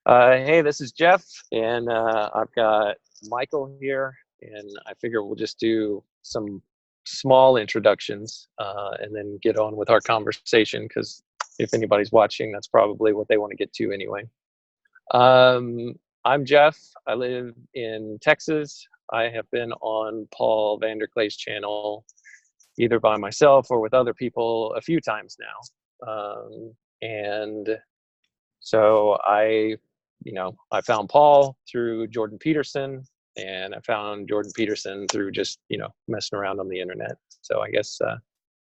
Hey, this is Jeff, and I've got Michael here, and I figure we'll just do some small introductions and then get on with our conversation, because if anybody's watching, that's probably what they want to get to anyway. I'm Jeff. I live in Texas. I have been on Paul Vanderklay's channel either by myself or with other people a few times now. And so I found Paul through Jordan Peterson, and I found Jordan Peterson through just, messing around on the internet. So I guess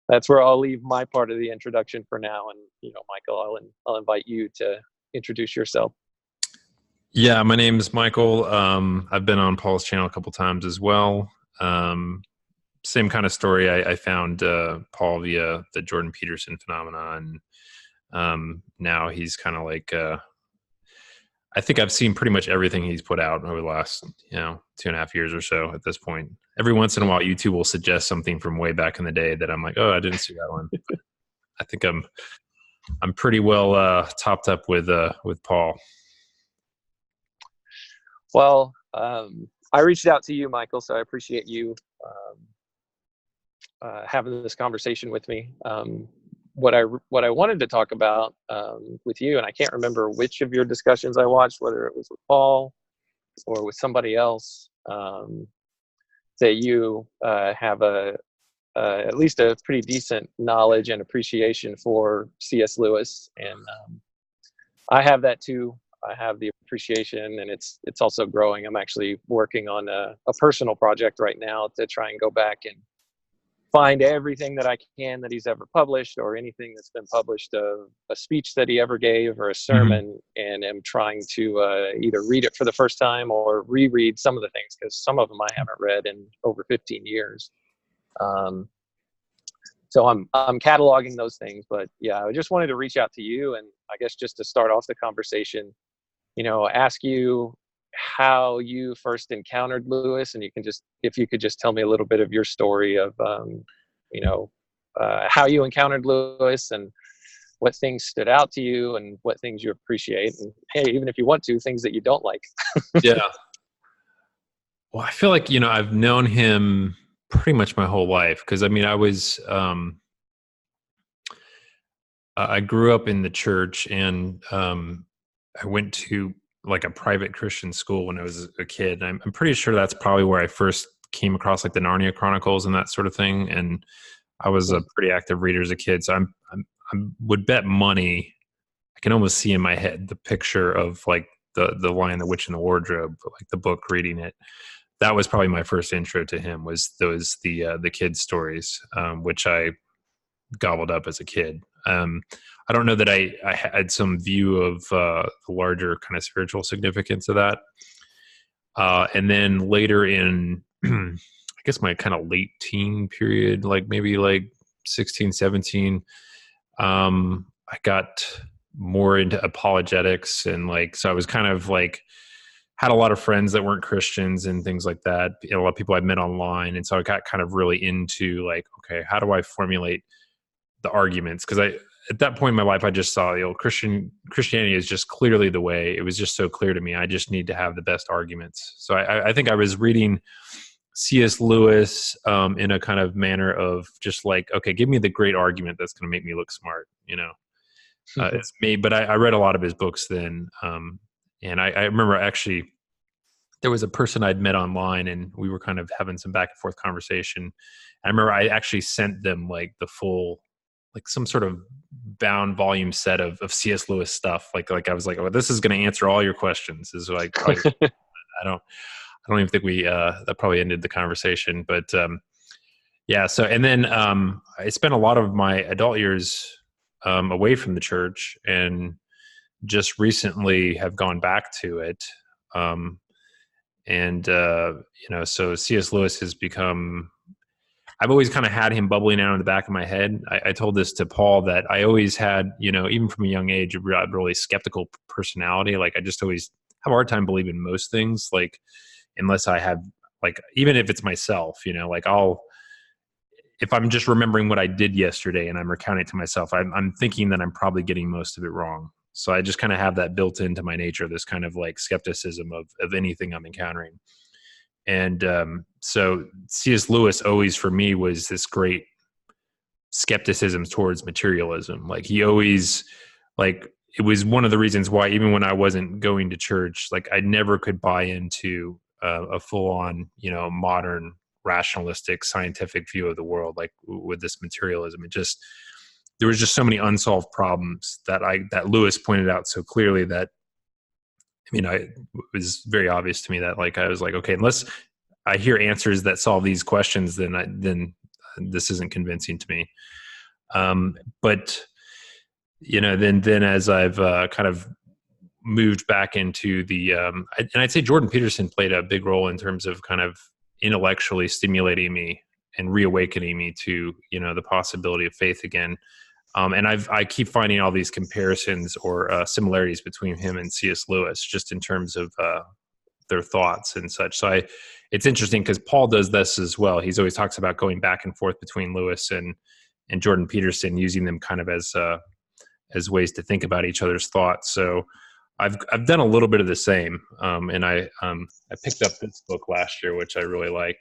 that's where I'll leave my part of the introduction for now. And, Michael, I'll invite you to introduce yourself. Yeah, my name is Michael. I've been on Paul's channel a couple times as well. Same kind of story. I found Paul via the Jordan Peterson phenomenon. Now he's kind of like, I think I've seen pretty much everything he's put out over the last, 2.5 years or so at this point. Every once in a while, YouTube will suggest something from way back in the day that I'm like, oh, I didn't see that one. But I think I'm pretty well topped up with Paul. Well, I reached out to you, Michael, so I appreciate you having this conversation with me. What I wanted to talk about with you, and I can't remember which of your discussions I watched, whether it was with Paul or with somebody else, that you have at least a pretty decent knowledge and appreciation for C.S. Lewis, and I have that too. I have the appreciation, and it's also growing. I'm actually working on a personal project right now to try and go back and find everything that I can that he's ever published, or anything that's been published of a speech that he ever gave or a sermon, and am trying to either read it for the first time or reread some of the things, because some of them I haven't read in over 15 years. So I'm cataloging those things. But yeah, I just wanted to reach out to you, and I guess just to start off the conversation, ask you how you first encountered Lewis, and if you could just tell me a little bit of your story of, how you encountered Lewis, and what things stood out to you, and what things you appreciate, and hey, even if you want to, things that you don't like. Yeah. Well, I feel like, I've known him pretty much my whole life. Cause I was, I grew up in the church, and I went to like a private Christian school when I was a kid. I'm pretty sure that's probably where I first came across like the Narnia Chronicles and that sort of thing. And I was a pretty active reader as a kid. So I would bet money. I can almost see in my head the picture of like the Lion, the Witch, and the Wardrobe, like the book, reading it. That was probably my first intro to him, was the kids' stories, which I gobbled up as a kid. I don't know that I had some view of the larger kind of spiritual significance of that. And then later in, I guess my kind of late teen period, like maybe like 16, 17, I got more into apologetics, and so I was kind of like, had a lot of friends that weren't Christians and things like that. A lot of people I met online. And so I got kind of really into like, okay, how do I formulate the arguments? Because at that point in my life, I just saw Christianity is just clearly the way. It was just so clear to me. I just need to have the best arguments. So I think I was reading C.S. Lewis in a kind of manner of just like, okay, give me the great argument that's going to make me look smart. It's me. But I read a lot of his books then, and I remember actually there was a person I'd met online, and we were kind of having some back and forth conversation. I remember I actually sent them like the full, like some sort of bound volume set of C.S. Lewis stuff. Like I was like, oh, this is going to answer all your questions. Is like, probably, I don't even think that probably ended the conversation, but yeah. So, and then I spent a lot of my adult years away from the church, and just recently have gone back to it. So C.S. Lewis has become, I've always kind of had him bubbling out in the back of my head. I told this to Paul, that I always had, even from a young age, a really skeptical personality. Like I just always have a hard time believing most things, like unless I have, like, even if it's myself, like if I'm just remembering what I did yesterday and I'm recounting it to myself, I'm thinking that I'm probably getting most of it wrong. So I just kind of have that built into my nature, this kind of like skepticism of anything I'm encountering. And so C.S. Lewis always for me was this great skepticism towards materialism. Like he always, like, it was one of the reasons why even when I wasn't going to church, like I never could buy into a full on, modern rationalistic scientific view of the world, like with this materialism. It just, there was just so many unsolved problems that Lewis pointed out so clearly that, it was very obvious to me that, like, I was like, okay, unless I hear answers that solve these questions, then this isn't convincing to me. But then as I've kind of moved back into the, and I'd say Jordan Peterson played a big role in terms of kind of intellectually stimulating me and reawakening me to, the possibility of faith again. And I keep finding all these comparisons or similarities between him and C.S. Lewis, just in terms of their thoughts and such. So it's interesting because Paul does this as well. He's always talks about going back and forth between Lewis and Jordan Peterson, using them kind of as ways to think about each other's thoughts. So I've done a little bit of the same. And I picked up this book last year, which I really like.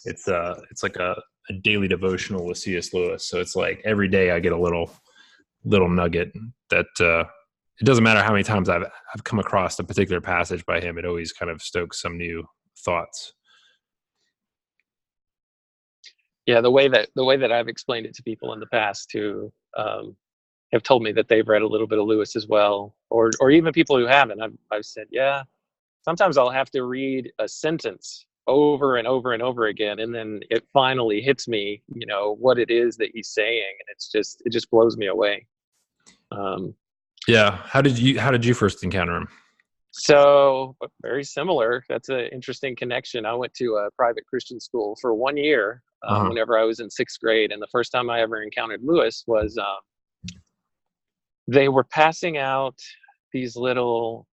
It's like a daily devotional with C.S. Lewis. So it's like every day I get a little nugget that it doesn't matter how many times I've come across a particular passage by him. It always kind of stokes some new thoughts. Yeah, the way that I've explained it to people in the past who have told me that they've read a little bit of Lewis as well, or even people who haven't, I've said, yeah, sometimes I'll have to read a sentence over and over and over again, and then it finally hits me, what it is that he's saying, and it just blows me away. Yeah. How did you first encounter him? So very similar. That's an interesting connection. I went to a private Christian school for 1 year whenever I was in 6th grade. And the first time I ever encountered Lewis was they were passing out these little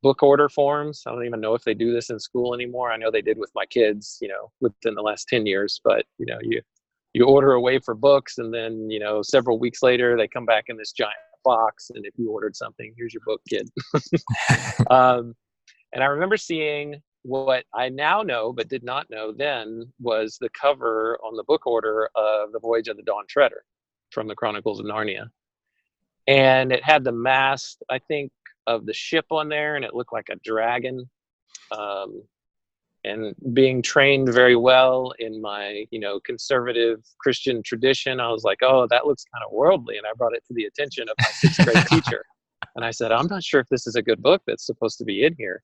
book order forms. I don't even know if they do this in school anymore. I know they did with my kids, within the last 10 years. But, you order away for books, and then, several weeks later, they come back in this giant box, and if you ordered something, here's your book, kid. And I remember seeing what I now know but did not know then was the cover on the book order of The Voyage of the Dawn Treader from the Chronicles of Narnia, and it had the mast, I think, of the ship on there, and it looked like a dragon. And being trained very well in my, conservative Christian tradition, I was like, oh, that looks kind of worldly. And I brought it to the attention of my 6th grade teacher. And I said, I'm not sure if this is a good book that's supposed to be in here.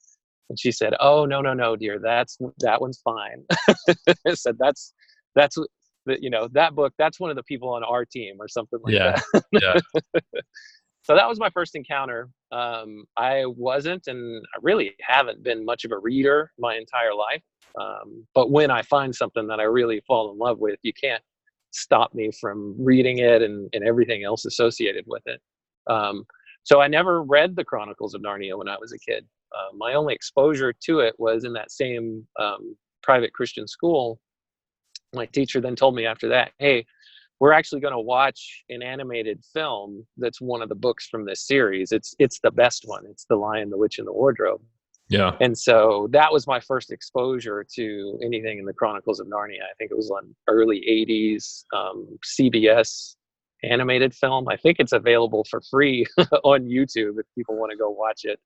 And she said, oh, no, dear, that one's fine. I said, that's that book, that's one of the people on our team or something like that. Yeah. So that was my first encounter. I wasn't, and I really haven't been much of a reader my entire life. But when I find something that I really fall in love with, you can't stop me from reading it and everything else associated with it. So I never read the Chronicles of Narnia when I was a kid. My only exposure to it was in that same private Christian school. My teacher then told me after that, hey, we're actually going to watch an animated film that's one of the books from this series. It's the best one. It's The Lion, the Witch, and the Wardrobe. Yeah. And so that was my first exposure to anything in the Chronicles of Narnia. I think it was on early 80s CBS animated film. I think it's available for free on YouTube if people want to go watch it.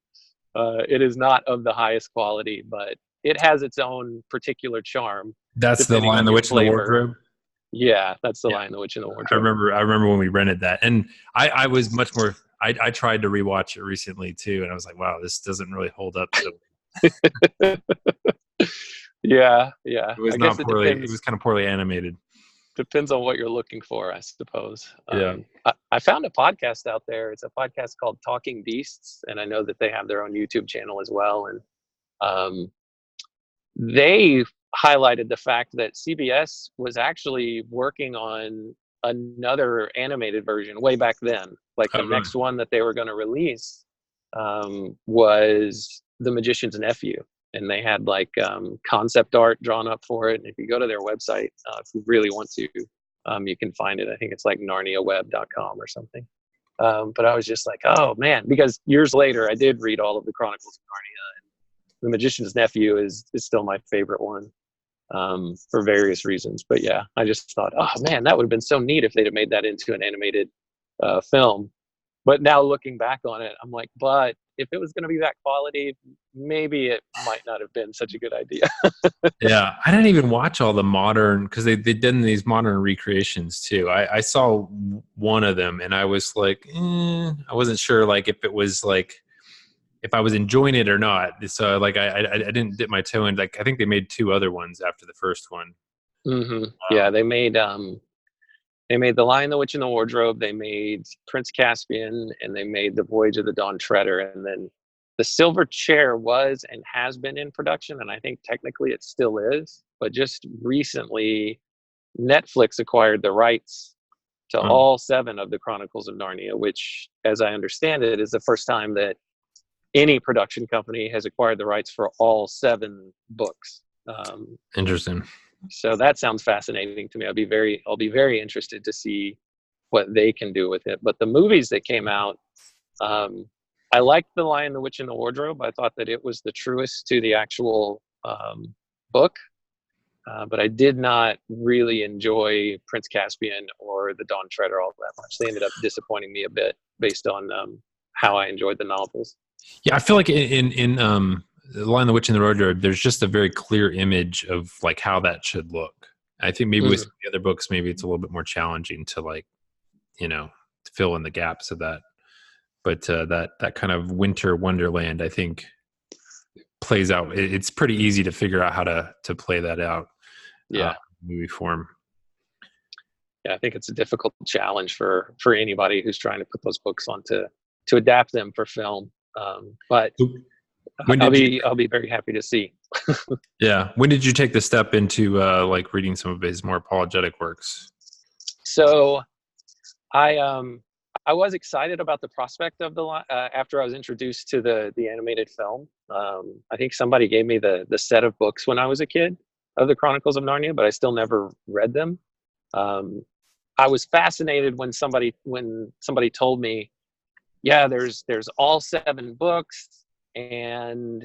It is not of the highest quality, but it has its own particular charm. That's The Lion, the Witch, and the Wardrobe? Yeah, that's The Lion, the Witch, and the Wardrobe. I remember when we rented that, and I was much more. I tried to rewatch it recently too, and I was like, "Wow, this doesn't really hold up." So. Yeah. It was not poorly. It was kind of poorly animated. Depends on what you're looking for, I suppose. Yeah. I found a podcast out there. It's a podcast called Talking Beasts, and I know that they have their own YouTube channel as well. And they highlighted the fact that CBS was actually working on another animated version way back then. Like the next one that they were going to release was The Magician's Nephew. And they had like concept art drawn up for it. And if you go to their website, if you really want to, you can find it. I think it's like narniaweb.com or something. But I was just like, oh man, because years later I did read all of the Chronicles of Narnia, and The Magician's Nephew is still my favorite one, for various reasons. But yeah, I just thought, oh man, that would have been so neat if they'd have made that into an animated film. But now looking back on it, I'm like, but if it was going to be that quality, maybe it might not have been such a good idea. Yeah, I didn't even watch all the modern, because they did these modern recreations too. I saw one of them, and I was like, I wasn't sure like if it was like if I was enjoying it or not. So like I didn't dip my toe in. Like I think they made two other ones after the first one. Yeah, they made The Lion, the Witch, and the Wardrobe. They made Prince Caspian, and they made The Voyage of the Dawn Treader. And then The Silver Chair was and has been in production, and I think technically it still is. But just recently, Netflix acquired the rights to all 7 of the Chronicles of Narnia, which, as I understand it, is the first time that any production company has acquired the rights for all 7 books. Interesting. So that sounds fascinating to me. I'll be very interested to see what they can do with it. But the movies that came out, I liked The Lion, the Witch, and the Wardrobe. I thought that it was the truest to the actual book. But I did not really enjoy Prince Caspian or The Dawn Treader all that much. They ended up disappointing me a bit based on how I enjoyed the novels. Yeah, I feel like in The Lion, the Witch, and the Wardrobe, there's just a very clear image of like how that should look. I think maybe with the other books, maybe it's a little bit more challenging to like, to fill in the gaps of that. But that kind of winter wonderland, I think, plays out. It's pretty easy to figure out how to play that out. Yeah, movie form. Yeah, I think it's a difficult challenge for anybody who's trying to put those books on to adapt them for film. But I'll be very happy to see. Yeah. When did you take the step into like reading some of his more apologetic works? So I was excited about the prospect of after I was introduced to the animated film. I think somebody gave me the set of books when I was a kid of the Chronicles of Narnia, but I still never read them. I was fascinated when somebody told me, yeah, there's all 7 books, and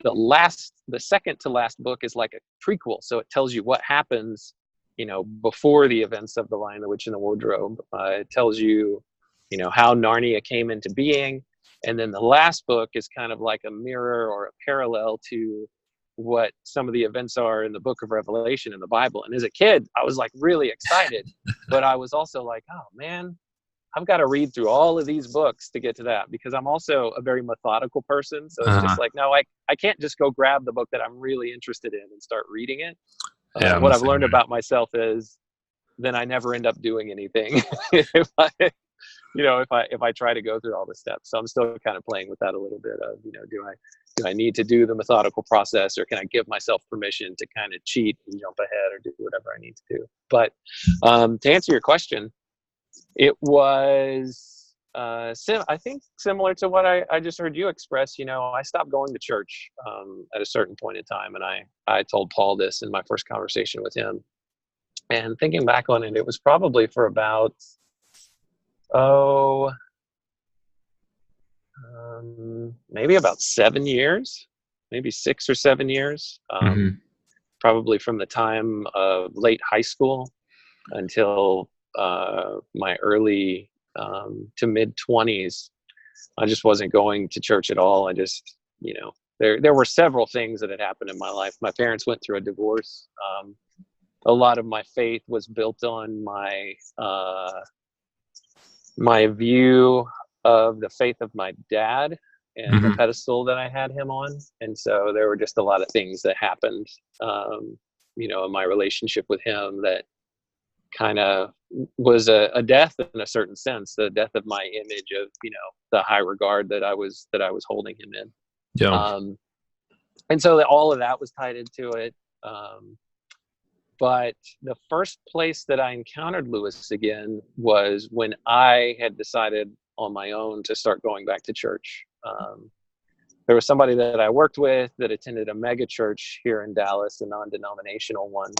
the second to last book is like a prequel, so it tells you what happens before the events of The Lion, the Witch, and the Wardrobe. It tells you how Narnia came into being, and then the last book is kind of like a mirror or a parallel to what some of the events are in the book of Revelation in the Bible. And as a kid, I was like really excited, but I was also like, oh man, I've got to read through all of these books to get to that, because I'm also a very methodical person. So it's just like, no, I can't just go grab the book that I'm really interested in and start reading it. What I've learned about myself is then I never end up doing anything if I try to go through all the steps. So I'm still kind of playing with that a little bit of, do I need to do the methodical process, or can I give myself permission to kind of cheat and jump ahead or do whatever I need to do? But to answer your question, it was, I think, similar to what I just heard you express. I stopped going to church at a certain point in time, and I told Paul this in my first conversation with him. And thinking back on it, it was probably for about, maybe about 7 years, maybe 6 or 7 years, probably from the time of late high school until my early to mid 20s. I just wasn't going to church at all. I just, there were several things that had happened in my life. My parents went through a divorce. A lot of my faith was built on my view of the faith of my dad and the pedestal that I had him on. And so there were just a lot of things that happened, in my relationship with him that kind of was a death in a certain sense, the death of my image of, the high regard that I was holding him in. Yeah. And so all of that was tied into it. But the first place that I encountered Lewis again was when I had decided on my own to start going back to church. There was somebody that I worked with that attended a mega church here in Dallas, a non-denominational one.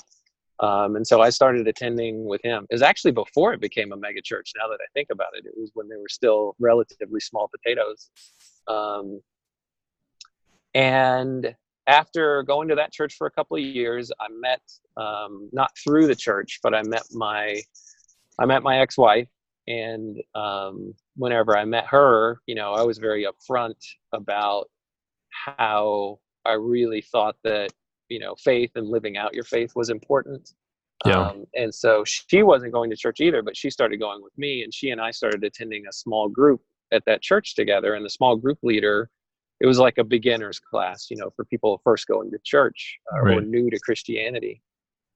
And so I started attending with him. It was actually before it became a mega church. Now that I think about it, it was when they were still relatively small potatoes. And after going to that church for a couple of years, I met, not through the church, but I met my ex-wife. And whenever I met her, I was very upfront about how I really thought that, faith and living out your faith was important. Yeah. And so she wasn't going to church either, but she started going with me, and she and I started attending a small group at that church together. And the small group leader, it was like a beginner's class, for people first going to church or Right. new to Christianity.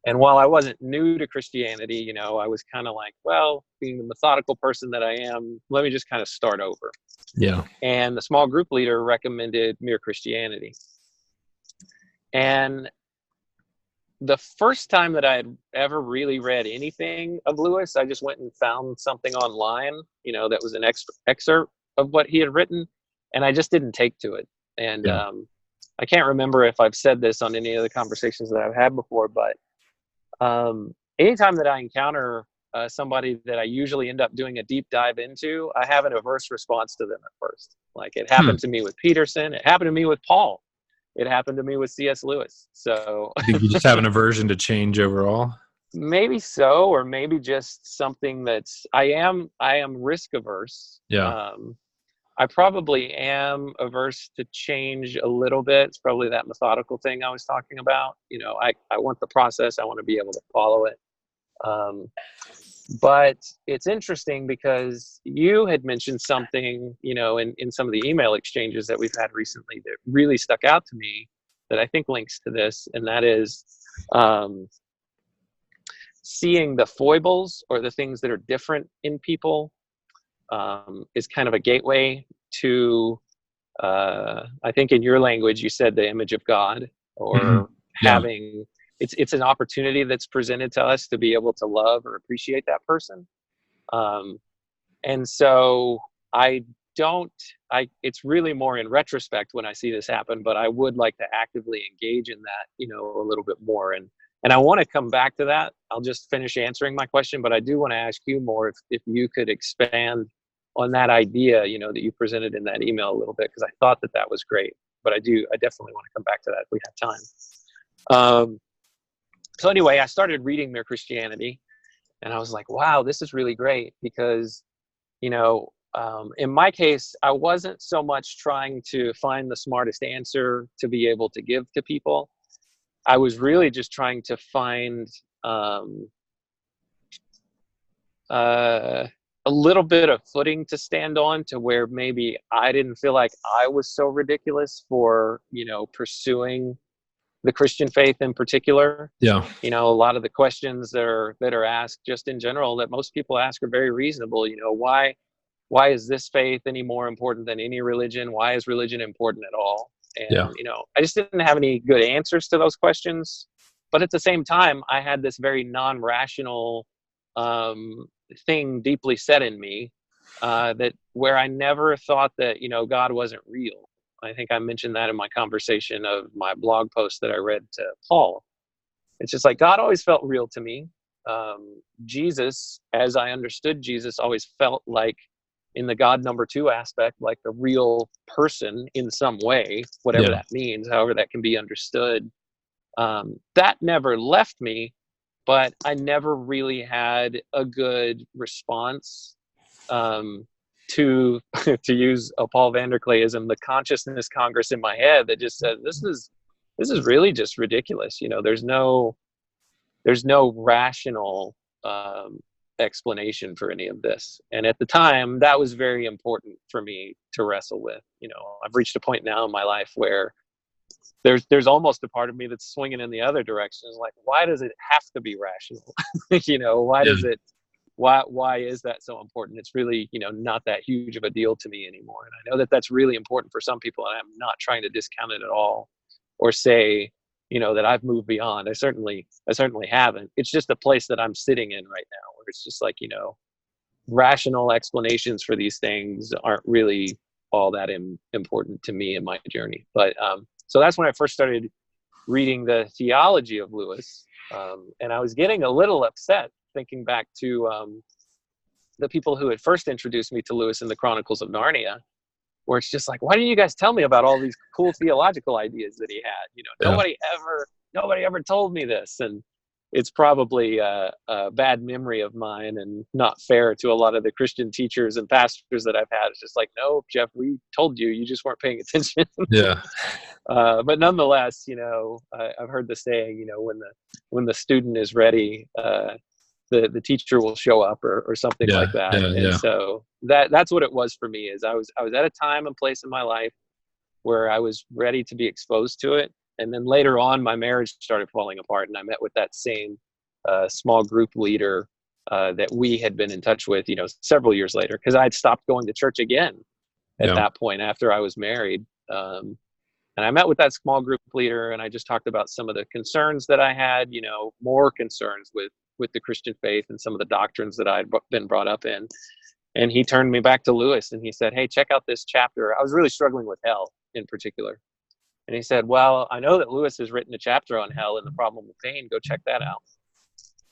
And while I wasn't new to Christianity, I was kind of like, well, being the methodical person that I am, let me just kind of start over. Yeah. And the small group leader recommended Mere Christianity. And the first time that I had ever really read anything of Lewis, I just went and found something online, that was an excerpt of what he had written, and I just didn't take to it. And Yeah. I can't remember if I've said this on any of the conversations that I've had before, but anytime that I encounter somebody that I usually end up doing a deep dive into, I have an averse response to them at first. Like it happened to me with Peterson. It happened to me with Paul. It happened to me with C.S. Lewis. So I think you just have an aversion to change overall. maybe so, or maybe just something that's, I am risk averse. Yeah. I probably am averse to change a little bit. It's probably that methodical thing I was talking about. I want the process. I want to be able to follow it. But it's interesting because you had mentioned something, in some of the email exchanges that we've had recently that really stuck out to me that I think links to this. And that is seeing the foibles or the things that are different in people is kind of a gateway to, I think in your language, you said the image of God, or having, it's an opportunity that's presented to us to be able to love or appreciate that person. And so it's really more in retrospect when I see this happen, but I would like to actively engage in that, a little bit more. And I want to come back to that. I'll just finish answering my question, but I do want to ask you more if you could expand on that idea, that you presented in that email a little bit, because I thought that was great. But I definitely want to come back to that if we have time. So anyway, I started reading Mere Christianity, and I was like, wow, this is really great, because, in my case, I wasn't so much trying to find the smartest answer to be able to give to people. I was really just trying to find a little bit of footing to stand on, to where maybe I didn't feel like I was so ridiculous for, pursuing the Christian faith in particular. Yeah. A lot of the questions that are asked just in general that most people ask are very reasonable. Why is this faith any more important than any religion? Why is religion important at all? And, I just didn't have any good answers to those questions. But at the same time, I had this very non-rational thing deeply set in me, that where I never thought that, God wasn't real. I think I mentioned that in my conversation of my blog post that I read to Paul. It's just like, God always felt real to me. Jesus, as I understood Jesus, always felt like, in the God number 2 aspect, like a real person in some way, whatever that means, however that can be understood. That never left me, but I never really had a good response to to use a Paul Vanderklayism, the consciousness Congress in my head that just said, this is really just ridiculous. There's no rational explanation for any of this. And at the time, that was very important for me to wrestle with. I've reached a point now in my life where there's almost a part of me that's swinging in the other direction. It's like, why does it have to be rational? Why does it? Why is that so important? It's really, not that huge of a deal to me anymore. And I know that that's really important for some people, and I'm not trying to discount it at all, or say, that I've moved beyond. I certainly haven't. It's just a place that I'm sitting in right now, where it's just like, rational explanations for these things aren't really all that important to me in my journey. But so that's when I first started reading the theology of Lewis. And I was getting a little upset thinking back to the people who had first introduced me to Lewis in the Chronicles of Narnia, where it's just like, why didn't you guys tell me about all these cool theological ideas that he had? You know, Yeah. nobody ever told me this. And it's probably a bad memory of mine and not fair to a lot of the Christian teachers and pastors that I've had. It's just like, no, Jeff, we told you, you just weren't paying attention. Yeah. But nonetheless, you know, I've heard the saying, you know, when the student is ready, the teacher will show up or something Yeah. like that. Yeah. And Yeah. so that's what it was for me. Is I was at a time and place in my life where I was ready to be exposed to it. And then later on, my marriage started falling apart, and I met with that same small group leader that we had been in touch with, you know, several years later, because I'd stopped going to church again at that point after I was married. And I met with that small group leader, and I just talked about some of the concerns that I had, you know, more concerns with the Christian faith and some of the doctrines that I'd been brought up in. And he turned me back to Lewis, and he said, hey, check out this chapter. I was really struggling with hell in particular. And he said, well, I know that Lewis has written a chapter on hell and the problem of pain. Go check that out.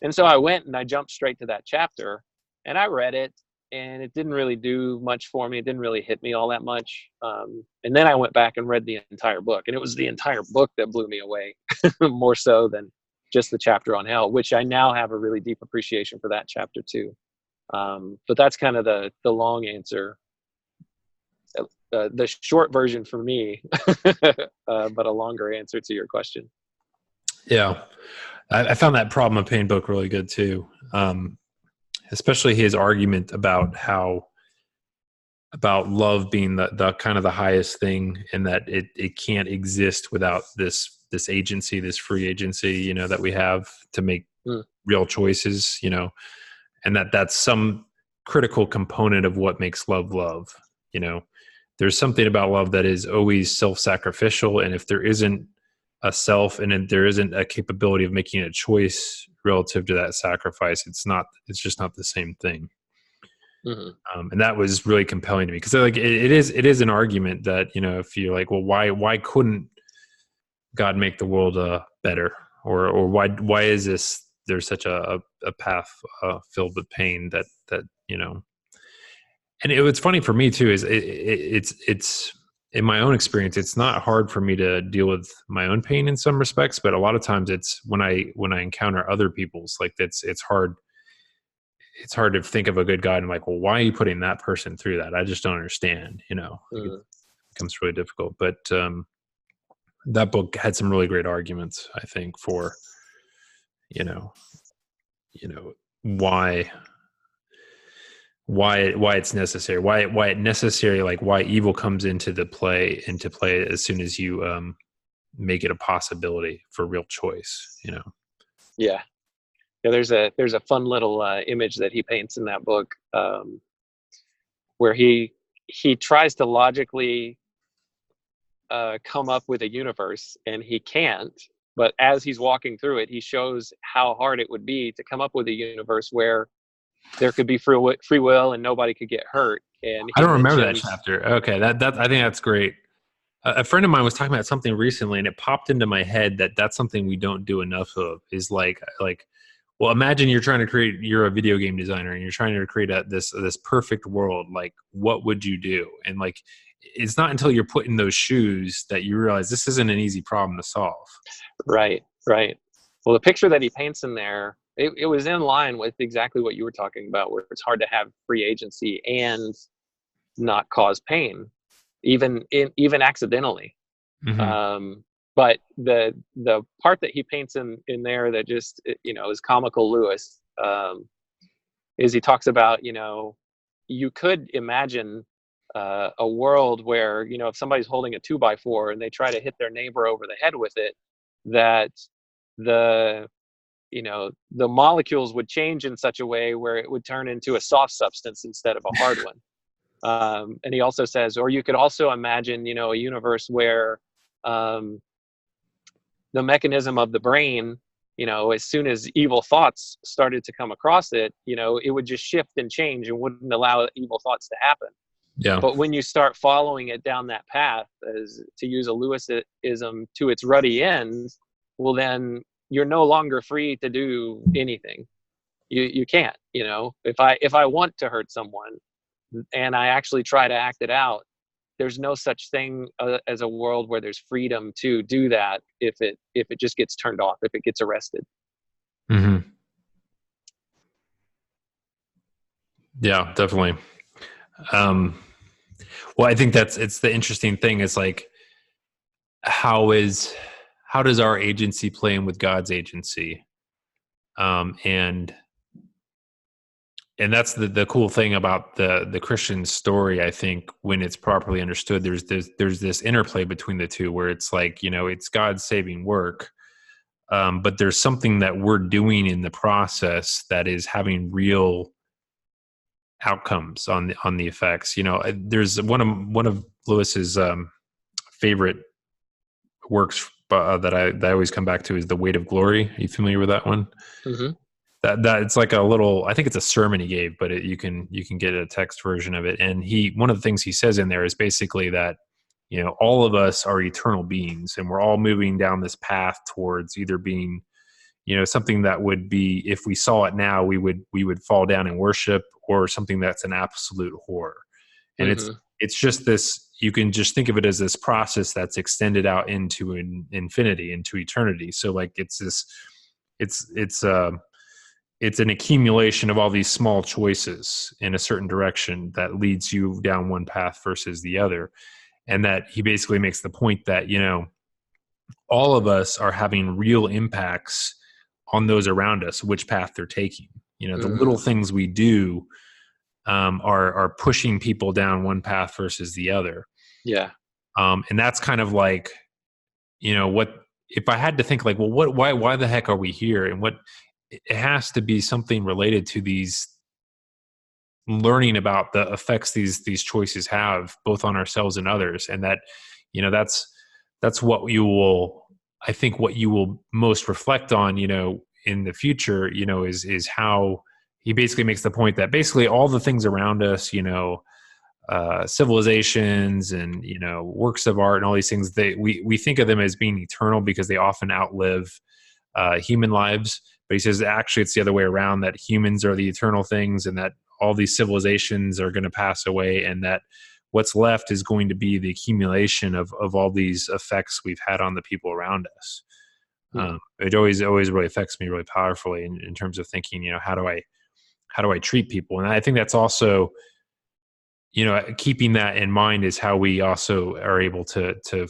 And so I went and I jumped straight to that chapter, and I read it, and it didn't really do much for me. It didn't really hit me all that much. And then I went back and read the entire book, and it was the entire book that blew me away more so than just the chapter on hell, which I now have a really deep appreciation for that chapter too. But that's kind of the long answer. The short version for me, but a longer answer to your question. Yeah. I found that Problem of Pain book really good too. Especially his argument about love being the kind of the highest thing, and that it can't exist without this agency, this free agency, you know, that we have to make real choices, you know, and that's some critical component of what makes love, you know. There's something about love that is always self-sacrificial, and if there isn't a self and there isn't a capability of making a choice relative to that sacrifice, it's just not the same thing. Mm-hmm. And that was really compelling to me, because like it is an argument that, you know, if you're like, well, why couldn't God make the world better, or why is there's such a path filled with pain that you know. And what's funny for me too is it's in my own experience, it's not hard for me to deal with my own pain in some respects, but a lot of times it's when I encounter other people's, like it's hard to think of a good God and like, well, why are you putting that person through that? I just don't understand, you know. It becomes really difficult. But that book had some really great arguments, I think, for you know why it's necessary, why evil comes into play as soon as you make it a possibility for real choice, you know. Yeah, there's a fun little image that he paints in that book, where he tries to logically come up with a universe, and he can't, but as he's walking through it, he shows how hard it would be to come up with a universe where there could be free will and nobody could get hurt. And I don't remember that chapter. Okay, that I think that's great. A friend of mine was talking about something recently, and it popped into my head that's something we don't do enough of. Is like, well, imagine you're a video game designer, and you're trying to create this perfect world. Like, what would you do? And like, it's not until you're put in those shoes that you realize this isn't an easy problem to solve. Right. Well, the picture that he paints in there, it was in line with exactly what you were talking about, where it's hard to have free agency and not cause pain, even accidentally. Mm-hmm. But the part that he paints in there that just, you know, is comical Lewis, is he talks about, you know, you could imagine a world where, you know, if somebody's holding a 2x4 and they try to hit their neighbor over the head with it, that the molecules would change in such a way where it would turn into a soft substance instead of a hard one. And he also says, or you could also imagine, you know, a universe where the mechanism of the brain, you know, as soon as evil thoughts started to come across it, you know, it would just shift and change and wouldn't allow evil thoughts to happen. Yeah. But when you start following it down that path, as to use a Lewisism, to its ruddy end, well, then you're no longer free to do anything. You can't, if I want to hurt someone and I actually try to act it out, there's no such thing as a world where there's freedom to do that if it just gets turned off, if it gets arrested. Mm-hmm. Yeah, definitely. Well, I think it's the interesting thing is like, how does our agency play in with God's agency? And that's the cool thing about the Christian story. I think when it's properly understood, there's this interplay between the two where it's like, it's God's saving work, but there's something that we're doing in the process that is having real outcomes on the effects. There's one of Lewis's favorite works that I always come back to is The Weight of Glory. Are you familiar with that one? Mm-hmm. That it's like a little, I think it's a sermon he gave, but you can get a text version of it. And one of the things he says in there is basically that, all of us are eternal beings, and we're all moving down this path towards either being, something that would be, if we saw it now, we would fall down and worship, or something that's an absolute horror. And Mm-hmm. it's just this, you can just think of it as this process that's extended out into infinity, into eternity. So like it's an accumulation of all these small choices in a certain direction that leads you down one path versus the other. And that he basically makes the point that, all of us are having real impacts on those around us, which path they're taking. The little things we do are pushing people down one path versus the other. Yeah. And that's kind of like, what, if I had to think like, well, why the heck are we here? And it has to be something related to these, learning about the effects these choices have both on ourselves and others. And that, that's what I think what you will most reflect on, in the future, is how he basically makes the point that basically all the things around us, civilizations and, works of art and all these things, we think of them as being eternal because they often outlive human lives. But he says actually it's the other way around, that humans are the eternal things, and that all these civilizations are going to pass away, and that what's left is going to be the accumulation of all these effects we've had on the people around us. It always really affects me really powerfully in terms of thinking, how do I treat people? And I think that's also, keeping that in mind is how we also are able to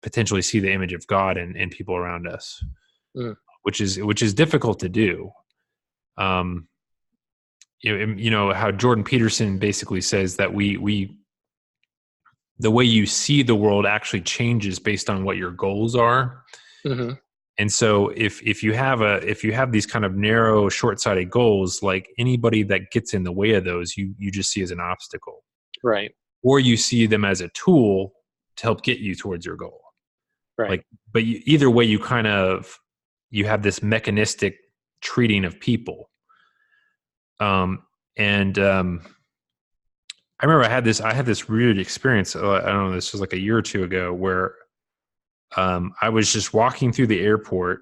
potentially see the image of God in people around us, which is difficult to do. How Jordan Peterson basically says that the way you see the world actually changes based on what your goals are. Mm-hmm. And so if you have these kind of narrow, short-sighted goals, like anybody that gets in the way of those, you just see as an obstacle. Right. Or you see them as a tool to help get you towards your goal. Right. But either way, you have this mechanistic treating of people. I remember I had this weird experience. I don't know, this was like a year or two ago, where I was just walking through the airport,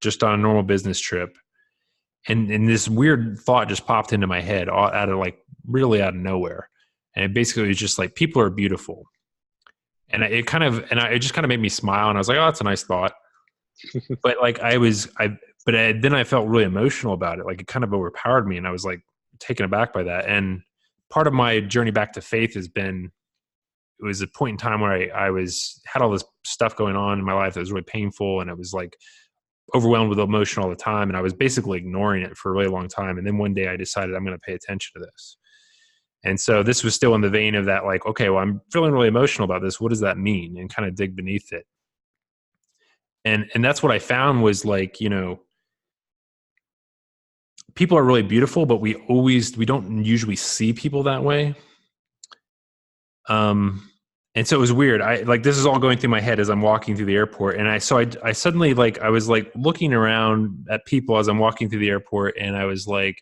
just on a normal business trip, and this weird thought just popped into my head out of nowhere, and it basically was just like, people are beautiful, and it just kind of made me smile, and I was like, oh, that's a nice thought, but like then I felt really emotional about it, like it kind of overpowered me, and I was like taken aback by that. And part of my journey back to faith has been, it was a point in time where I had all this stuff going on in my life that was really painful, and it was like overwhelmed with emotion all the time, and I was basically ignoring it for a really long time. And then one day I decided I'm going to pay attention to this. And so this was still in the vein of that, like, okay, well, I'm feeling really emotional about this. What does that mean? And kind of dig beneath it. And that's what I found was like, people are really beautiful, but we don't usually see people that way. And so it was weird. This is all going through my head as I'm walking through the airport. And I suddenly, I was like looking around at people as I'm walking through the airport, and I was like,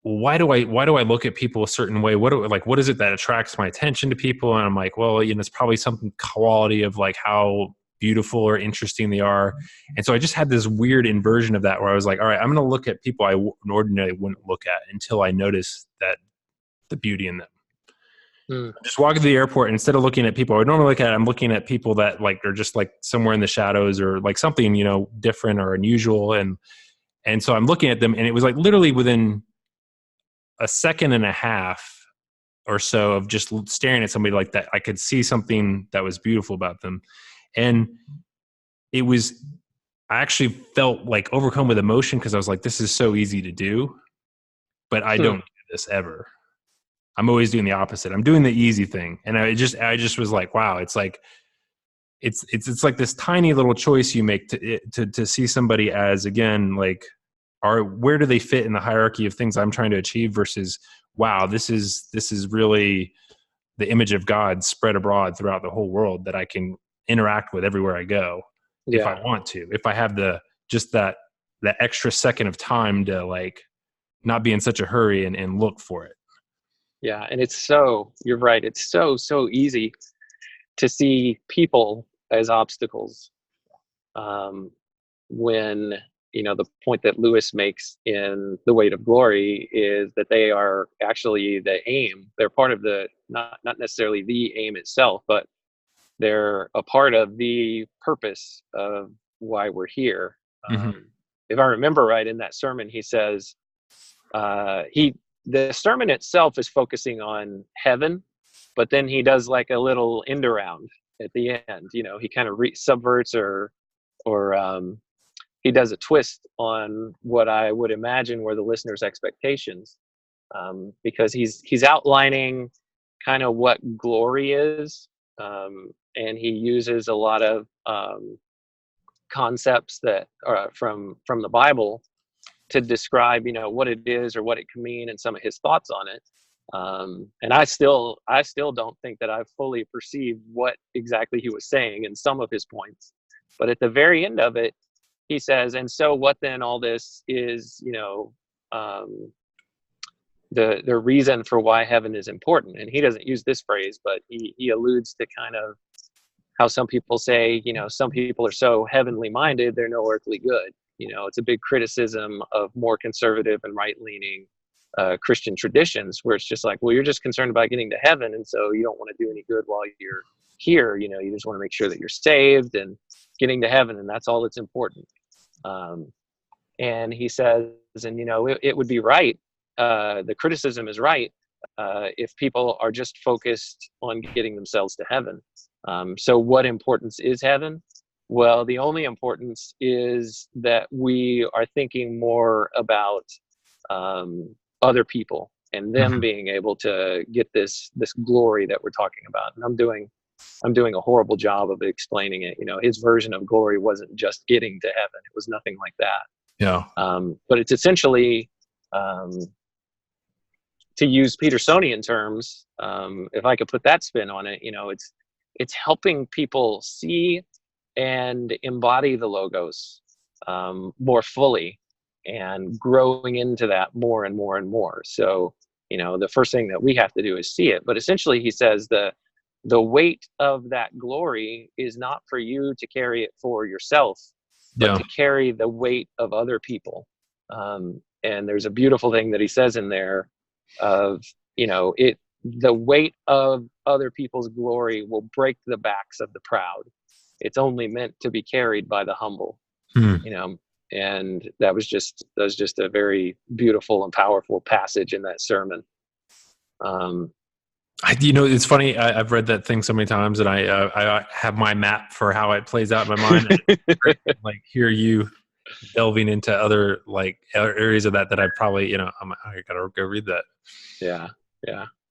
well, why do I look at people a certain way? What is it that attracts my attention to people? And I'm like, well, it's probably some quality of like how beautiful or interesting they are. And so I just had this weird inversion of that where I was like, all right, I'm going to look at people I ordinarily wouldn't look at until I notice that the beauty in them. Just walking to the airport, and instead of looking at people I would normally look at, I'm looking at people that like are just like somewhere in the shadows or like something, you know, different or unusual. And so I'm looking at them, and it was like literally within a second and a half or so of just staring at somebody like that, I could see something that was beautiful about them. And it was, I actually felt like overcome with emotion because I was like, this is so easy to do, but I don't do this ever. I'm always doing the opposite. I'm doing the easy thing. And I just was like, wow, it's like, it's like this tiny little choice you make to see somebody as, again, like, where do they fit in the hierarchy of things I'm trying to achieve versus, wow, this is really the image of God spread abroad throughout the whole world that I can interact with everywhere I go. If I want to, if I have that extra second of time to like not be in such a hurry and look for it. Yeah. And you're right. It's so easy to see people as obstacles. When, the point that Lewis makes in The Weight of Glory is that they are actually the aim. They're part of not necessarily the aim itself, but they're a part of the purpose of why we're here. If I remember right, in that sermon, he says, the sermon itself is focusing on heaven, but then he does like a little end around at the end. He kind of subverts or he does a twist on what I would imagine were the listener's expectations, because he's outlining kind of what glory is, and he uses a lot of concepts that are from the Bible to describe, what it is or what it can mean and some of his thoughts on it. And I still don't think that I've fully perceived what exactly he was saying in some of his points. But at the very end of it, he says, and so what then all this is, the reason for why heaven is important. And he doesn't use this phrase, but he alludes to kind of how some people say, some people are so heavenly minded, they're no earthly good. It's a big criticism of more conservative and right-leaning Christian traditions, where it's just like, well, you're just concerned about getting to heaven, and so you don't want to do any good while you're here. You just want to make sure that you're saved and getting to heaven, and that's all that's important. And he says, and it would be right. The criticism is right if people are just focused on getting themselves to heaven. So what importance is heaven? Well, the only importance is that we are thinking more about other people and them being able to get this glory that we're talking about. And I'm doing a horrible job of explaining it. His version of glory wasn't just getting to heaven. It was nothing like that. Yeah. But it's essentially, to use Petersonian terms, if I could put that spin on it, it's helping people see and embody the Logos more fully and growing into that more and more and more. So, the first thing that we have to do is see it. But essentially, he says the weight of that glory is not for you to carry it for yourself, but to carry the weight of other people. And there's a beautiful thing that he says in there of, the weight of other people's glory will break the backs of the proud. It's only meant to be carried by the humble. And that was just a very beautiful and powerful passage in that sermon. It's funny. I've read that thing so many times, and I have my map for how it plays out in my mind. And like hear you delving into other areas of that I probably I gotta go read that. Yeah.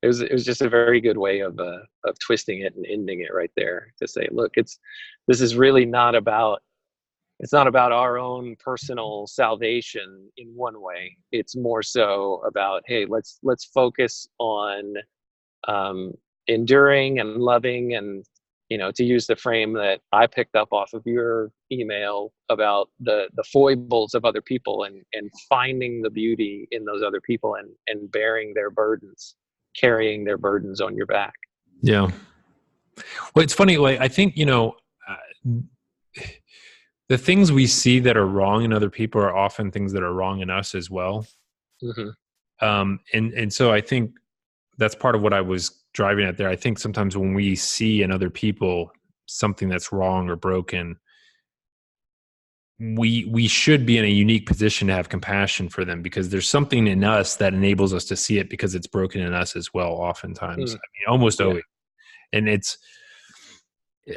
It was just a very good way of twisting it and ending it right there to say, look, this is really not about. It's not about our own personal salvation in one way. It's more so about, hey, let's focus on enduring and loving, and to use the frame that I picked up off of your email about the foibles of other people and finding the beauty in those other people and bearing their burdens, carrying their burdens on your back. Yeah. Well, it's funny. Like, I think, the things we see that are wrong in other people are often things that are wrong in us as well. Mm-hmm. And so I think that's part of what I was driving at there. I think sometimes when we see in other people something that's wrong or broken, we should be in a unique position to have compassion for them, because there's something in us that enables us to see it because it's broken in us as well. Oftentimes, I mean, almost Yeah. always. And it's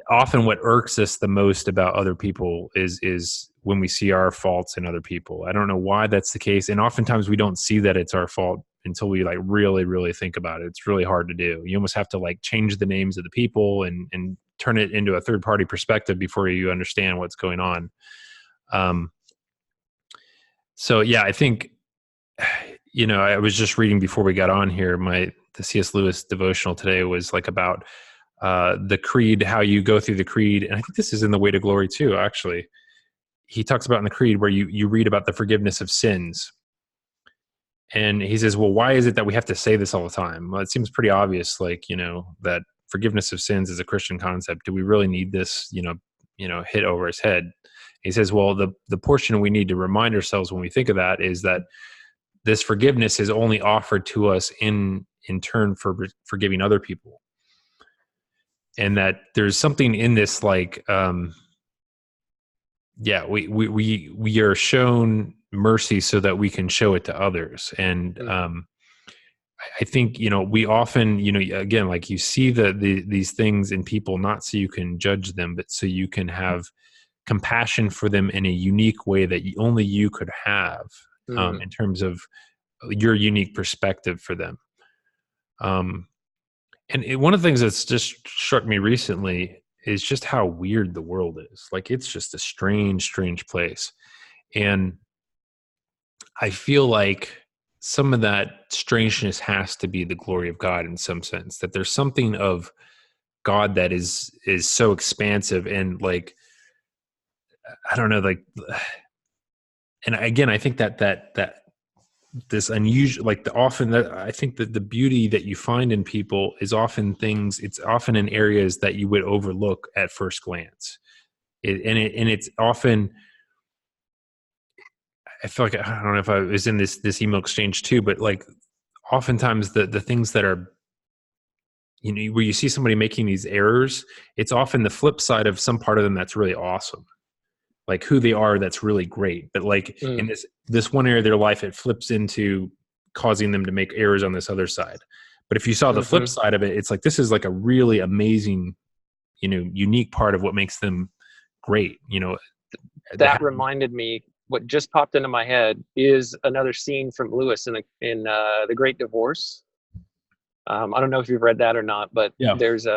often what irks us the most about other people is when we see our faults in other people. I don't know why that's the case. And oftentimes we don't see that it's our fault until we like really, really think about it. It's really hard to do. You almost have to like change the names of the people and turn it into a third party perspective before you understand what's going on. So yeah, I think, I was just reading before we got on here, the C.S. Lewis devotional today was like about the creed, how you go through the creed. And I think this is in The Way to Glory too, actually. He talks about in the creed where you read about the forgiveness of sins. And he says, well, why is it that we have to say this all the time? Well, it seems pretty obvious, like, that forgiveness of sins is a Christian concept. Do we really need this, hit over his head? He says, well, the portion we need to remind ourselves when we think of that is that this forgiveness is only offered to us in turn for forgiving other people. And that there's something in this, like, we are shown mercy so that we can show it to others. And I think, we often, again, like you see these things in people, not so you can judge them, but so you can have compassion for them in a unique way that only you could have, in terms of your unique perspective for them. And one of the things that's just struck me recently is just how weird the world is. Like, it's just a strange, strange place. And I feel like some of that strangeness has to be the glory of God in some sense, that there's something of God that is so expansive and, like, I don't know, like, and again, I think that this unusual, like, I think that the beauty that you find in people is often it's often in areas that you would overlook at first glance. And it's often, I feel like, I don't know if I was in this email exchange too, but like oftentimes the things that are, where you see somebody making these errors, it's often the flip side of some part of them that's really awesome. Like who they are, that's really great. But like in this one area of their life, it flips into causing them to make errors on this other side. But if you saw the flip side of it, it's like, this is like a really amazing, unique part of what makes them great. That reminded me, what just popped into my head is another scene from Lewis in The Great Divorce. I don't know if you've read that or not, but there's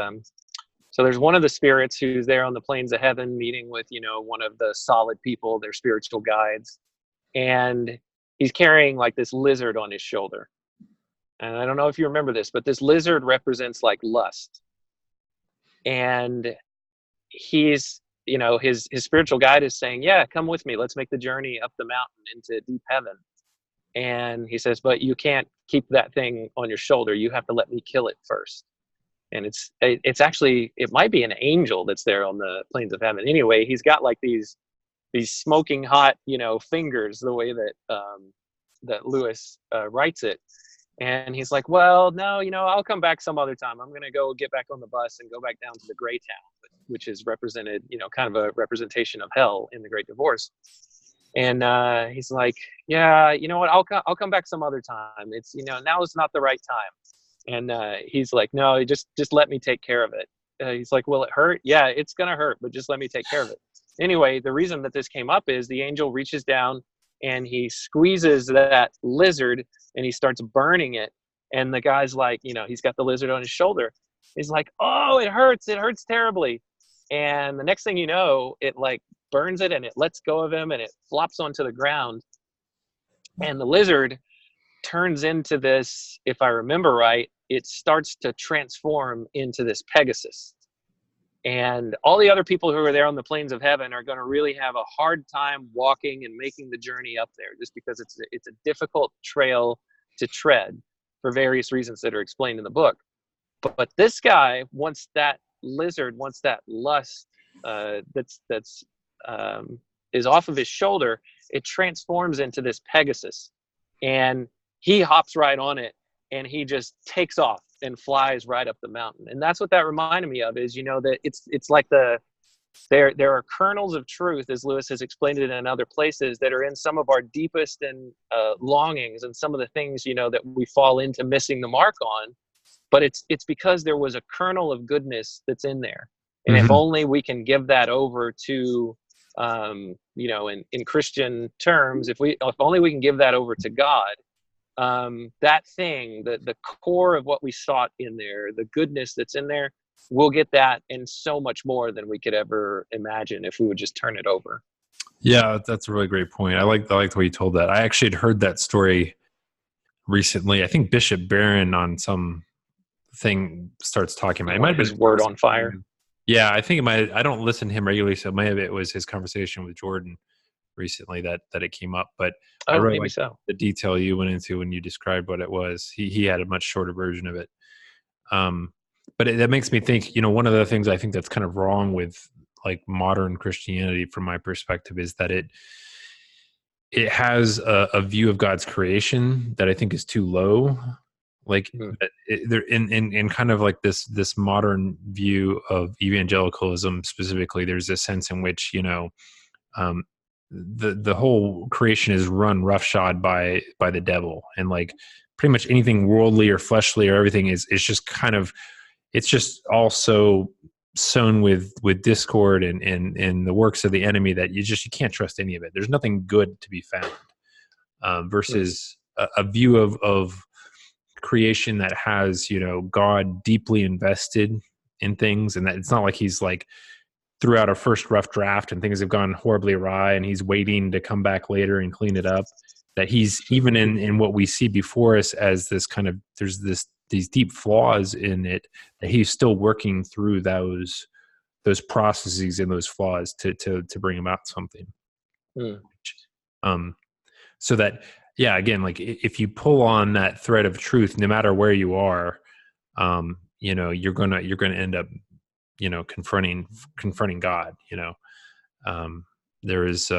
one of the spirits who's there on the plains of heaven meeting with, one of the solid people, their spiritual guides. And he's carrying like this lizard on his shoulder. And I don't know if you remember this, but this lizard represents like lust. And he's, his spiritual guide is saying, yeah, come with me. Let's make the journey up the mountain into deep heaven. And he says, but you can't keep that thing on your shoulder. You have to let me kill it first. And it's actually, it might be an angel that's there on the plains of heaven. Anyway, he's got like these smoking hot, fingers, the way that Lewis writes it. And he's like, well, no, I'll come back some other time. I'm going to go get back on the bus and go back down to the gray town, which is represented, kind of a representation of hell in The Great Divorce. And he's like, yeah, you know what? I'll come back some other time. It's, now is not the right time. And he's like, no, just let me take care of it. He's like, will it hurt? Yeah, it's going to hurt, but just let me take care of it. Anyway, the reason that this came up is the angel reaches down and he squeezes that lizard and he starts burning it. And the guy's like, he's got the lizard on his shoulder. He's like, oh, it hurts terribly. And the next thing you know, it like burns it and it lets go of him and it flops onto the ground. And the lizard turns into this, if I remember right, it starts to transform into this Pegasus. And all the other people who are there on the plains of heaven are going to really have a hard time walking and making the journey up there, just because it's a difficult trail to tread for various reasons that are explained in the book. But this guy, once that lust that's is off of his shoulder, it transforms into this Pegasus, and he hops right on it, and he just takes off and flies right up the mountain. And that's what that reminded me of, is, that it's like there are kernels of truth, as Lewis has explained it in other places, that are in some of our deepest and longings, and some of the things that we fall into missing the mark on. But it's because there was a kernel of goodness that's in there, and if only we can give that over to in Christian terms, if only we can give that over to God, that thing, the core of what we sought in there, the goodness that's in there, we'll get that and so much more than we could ever imagine if we would just turn it over. Yeah, that's a really great point. I like the way you told that. I actually had heard that story recently. I think Bishop Barron on some thing starts talking about it. It might have his been Word on Fire. Yeah, I think it might. I don't listen to him regularly, so maybe it was his conversation with Jordan recently that it came up. But I really like the detail you went into when you described what it was. He had a much shorter version of it. But that makes me think, one of the things I think that's kind of wrong with like modern Christianity from my perspective is that it has a view of God's creation that I think is too low. Like they're in kind of like this modern view of evangelicalism specifically, there's a sense in which, the whole creation is run roughshod by the devil, and like pretty much anything worldly or fleshly or everything is just kind of, it's just also sown with discord and the works of the enemy that you can't trust any of it. There's nothing good to be found, versus a view of creation that has, God deeply invested in things, and that it's not like he's like threw out a first rough draft and things have gone horribly awry and he's waiting to come back later and clean it up. That he's even in what we see before us as this kind of, there's these deep flaws in it, that he's still working through those processes and those flaws to bring about something. So that, yeah, again, like if you pull on that thread of truth, no matter where you are, you're gonna end up, confronting God. There is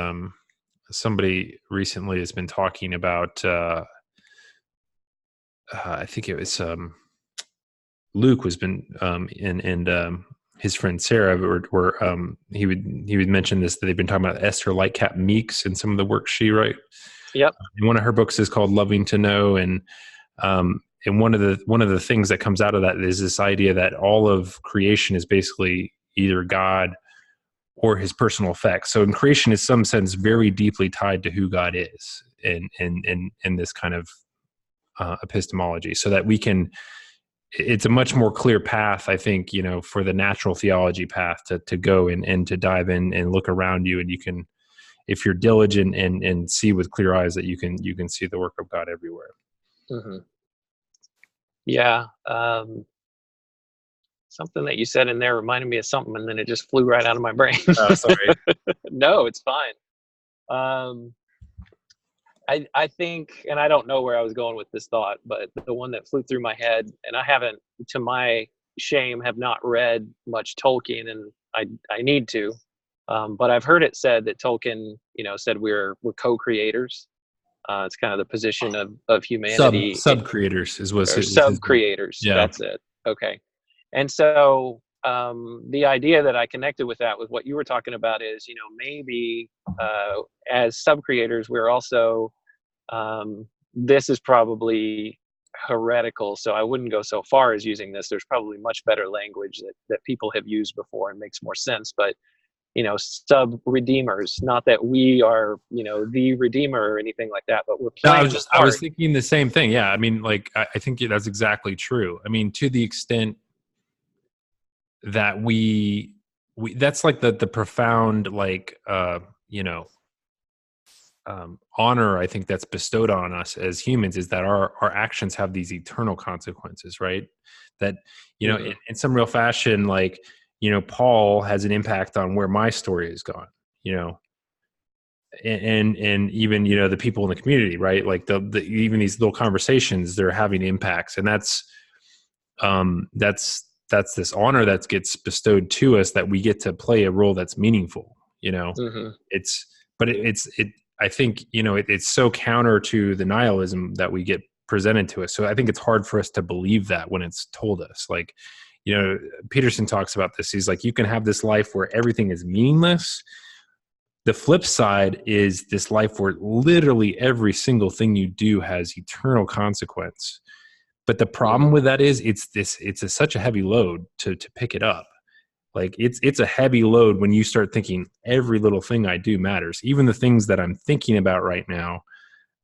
somebody recently has been talking about, I think it was Luke was been and his friend Sarah were he would mention this, that they've been talking about Esther Lightcap Meeks and some of the work she wrote. Yep. And one of her books is called Loving to Know, and one of the things that comes out of that is this idea that all of creation is basically either God or his personal effects. So in creation is some sense very deeply tied to who God is in this kind of epistemology, so that we can, it's a much more clear path, I think, for the natural theology path to go and to dive in and look around you, and you can, if you're diligent and see with clear eyes, that you can see the work of God everywhere. Yeah. Something that you said in there reminded me of something, and then it just flew right out of my brain. Oh, sorry. No, it's fine. I think, and I don't know where I was going with this thought, but the one that flew through my head, and I haven't, to my shame, have not read much Tolkien, and I need to. But I've heard it said that Tolkien, said we're co-creators. It's kind of the position of humanity. Sub-creators is what sub-creators. Yeah. That's it. Okay. And so the idea that I connected with that, with what you were talking about, is, maybe as sub-creators, we're also, this is probably heretical, so I wouldn't go so far as using this. There's probably much better language that people have used before and makes more sense. But sub-redeemers, not that we are, the redeemer or anything like that, but we're playing. I was thinking the same thing. Yeah. I mean, like, I think that's exactly true. I mean, to the extent that we that's like the profound, like, honor, I think, that's bestowed on us as humans, is that our actions have these eternal consequences, right? That, in some real fashion, like, Paul has an impact on where my story has gone, and even, the people in the community, right? Like the even these little conversations, they're having impacts, and that's that's this honor that gets bestowed to us, that we get to play a role that's meaningful, you know. Mm-hmm. I think, you know, it's so counter to the nihilism that we get presented to us. So I think it's hard for us to believe that when it's told us. Like, you know, Peterson talks about this. He's like, you can have this life where everything is meaningless. The flip side is this life where literally every single thing you do has eternal consequence. But the problem with that is such a heavy load to pick it up. Like it's a heavy load when you start thinking every little thing I do matters. Even the things that I'm thinking about right now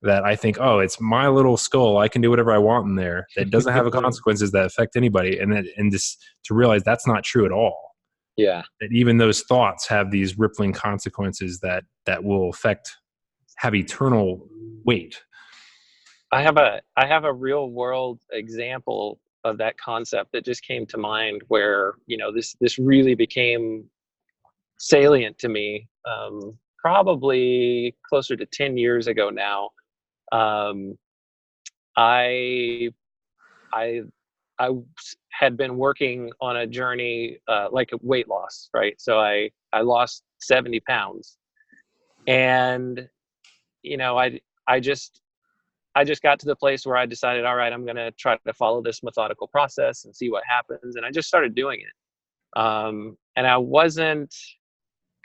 that I think, oh, it's my little skull, I can do whatever I want in there. That doesn't have consequences that affect anybody. And just to realize that's not true at all. Yeah. That even those thoughts have these rippling consequences that will have eternal weight. I have a real world example of that concept that just came to mind, where, you know, this really became salient to me, probably closer to 10 years ago now. I I I had been working on a journey, like a weight loss, right? So I lost 70 pounds, and, you know, I just got to the place where I decided, all right, I'm going to try to follow this methodical process and see what happens. And I just started doing it. And I wasn't